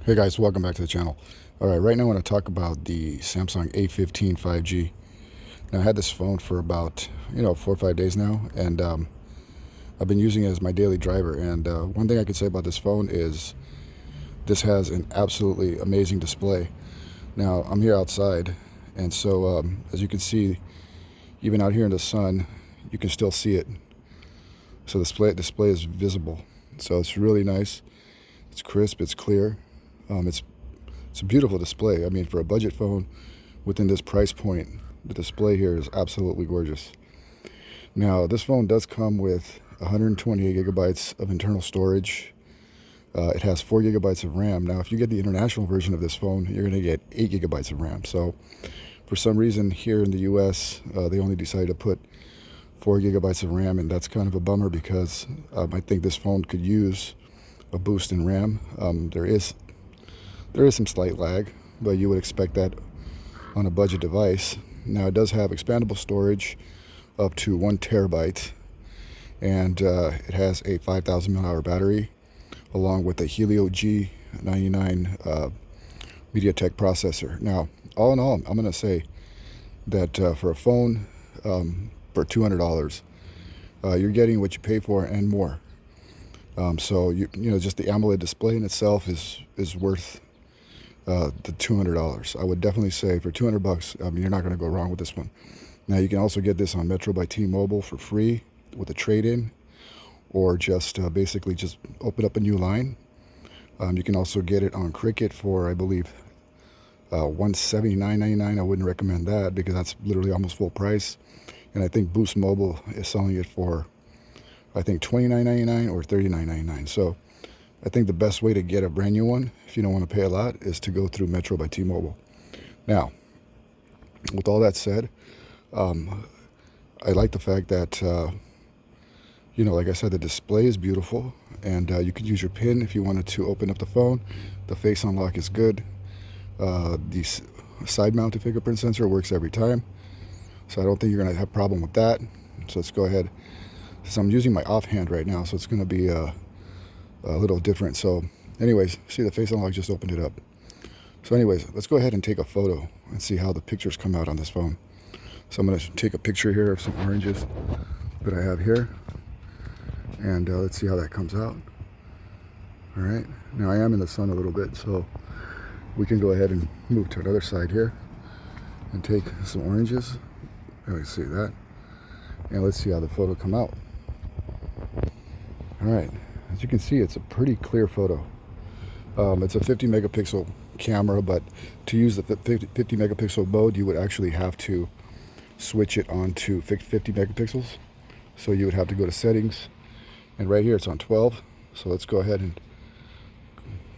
Hey guys, welcome back to the channel. Alright, right now I want to talk about the Samsung A15 5G. Now I had this phone for about, 4 or 5 days now, and I've been using it as my daily driver. And one thing I could say about this phone is this has an absolutely amazing display. Now I'm here outside, and so as you can see, even out here in the sun, you can still see it. So the display is visible. So it's really nice. It's crisp, it's clear. It's a beautiful display. I mean, for a budget phone within this price point, the display here is absolutely gorgeous. Now, this phone does come with 128 gigabytes of internal storage. It has 4 gigabytes of RAM. Now, if you get the international version of this phone, you're going to get 8 gigabytes of RAM. So, for some reason, here in the US, they only decided to put 4 gigabytes of RAM, and that's kind of a bummer because I think this phone could use a boost in RAM. There is some slight lag, but you would expect that on a budget device. Now it does have expandable storage up to 1 terabyte, and it has a 5,000 mAh battery along with a Helio G99 MediaTek processor. Now, all in all, I'm going to say that for a phone for $200, you're getting what you pay for and more. So just the AMOLED display in itself is worth the $200. I would definitely say for $200, you're not going to go wrong with this one. Now you can also get this on Metro by T-Mobile for free with a trade-in, or just basically just open up a new line. You can also get it on Cricket for, I believe, $179.99. I wouldn't recommend that because that's literally almost full price. And I think Boost Mobile is selling it for, I think, $29.99 or $39.99. So I think the best way to get a brand new one, if you don't want to pay a lot, is to go through Metro by T-Mobile. Now, with all that said, I like the fact that, like I said, the display is beautiful, and you can use your PIN if you wanted to open up the phone. The face unlock is good. The side-mounted fingerprint sensor works every time, so I don't think you're going to have a problem with that. So let's go ahead. So I'm using my offhand right now, so it's going to be a little different. So anyways, see, the face unlock just opened it up. So anyways, let's go ahead and take a photo and see how the pictures come out on this phone. So I'm going to take a picture here of some oranges that I have here, and let's see how that comes out. All right, now I am in the sun a little bit, so we can go ahead and move to another side here and take some oranges. There, we see that, and let's see how the photo come out. All right, as you can see, it's a pretty clear photo. It's a 50 megapixel camera, but to use the 50 megapixel mode, you would actually have to switch it on to 50 megapixels. So you would have to go to settings, and right here it's on 12. So let's go ahead and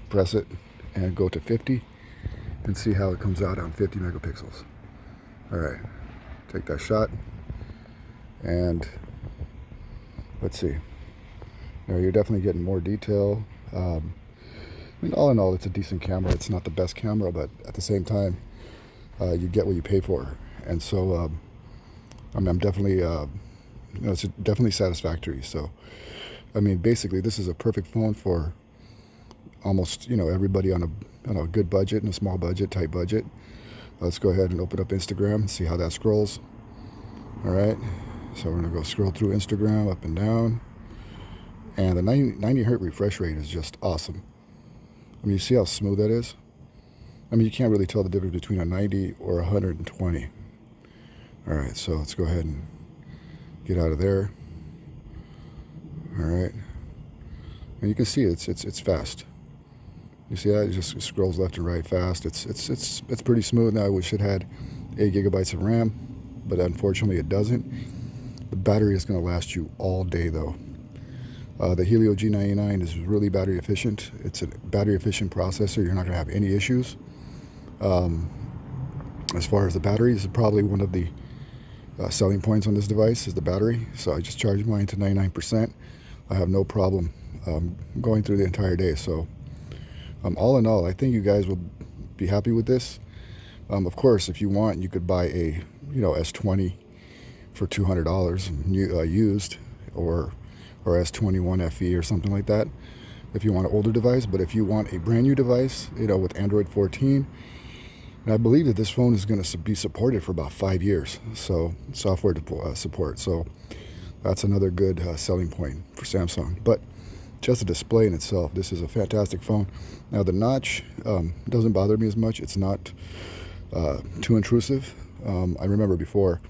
press it and go to 50 and see how it comes out on 50 megapixels. All right, take that shot, and let's see. Now you're definitely getting more detail. I mean, all in all, it's a decent camera. It's not the best camera, but at the same time, you get what you pay for. And so, I'm definitely, it's definitely satisfactory. So, I mean, basically, this is a perfect phone for almost, everybody on a good budget and a small budget, tight budget. Let's go ahead and open up Instagram and see how that scrolls. All right, so we're gonna go scroll through Instagram up and down. And the 90 hertz refresh rate is just awesome. I mean, you see how smooth that is? I mean, you can't really tell the difference between a 90 or 120. All right, so let's go ahead and get out of there. All right, and you can see it's fast. You see that? It just scrolls left and right fast. It's pretty smooth. Now I wish it had 8 gigabytes of RAM, but unfortunately it doesn't. The battery is going to last you all day though. The Helio G99 is really battery efficient. It's a battery efficient processor. You're not going to have any issues. As far as the battery, this is probably one of the selling points on this device is the battery. So I just charged mine to 99%. I have no problem going through the entire day. So all in all, I think you guys will be happy with this. Of course, if you want, you could buy a S20 for $200 used, or S21 FE or something like that. if you want an older device. But if you want a brand new device, you know, with Android 14, and I believe that this phone is going to be supported for about 5 years, so software support. So that's another good selling point for Samsung. But just the display in itself, this is a fantastic phone. Now the notch doesn't bother me as much. It's not too intrusive. I remember before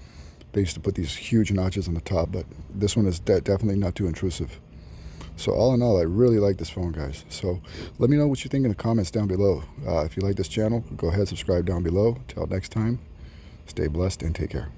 they used to put these huge notches on the top, but this one is definitely not too intrusive. So all in all, I really like this phone, guys. So let me know what you think in the comments down below. If you like this channel, go ahead, subscribe down below. Till next time, stay blessed and take care.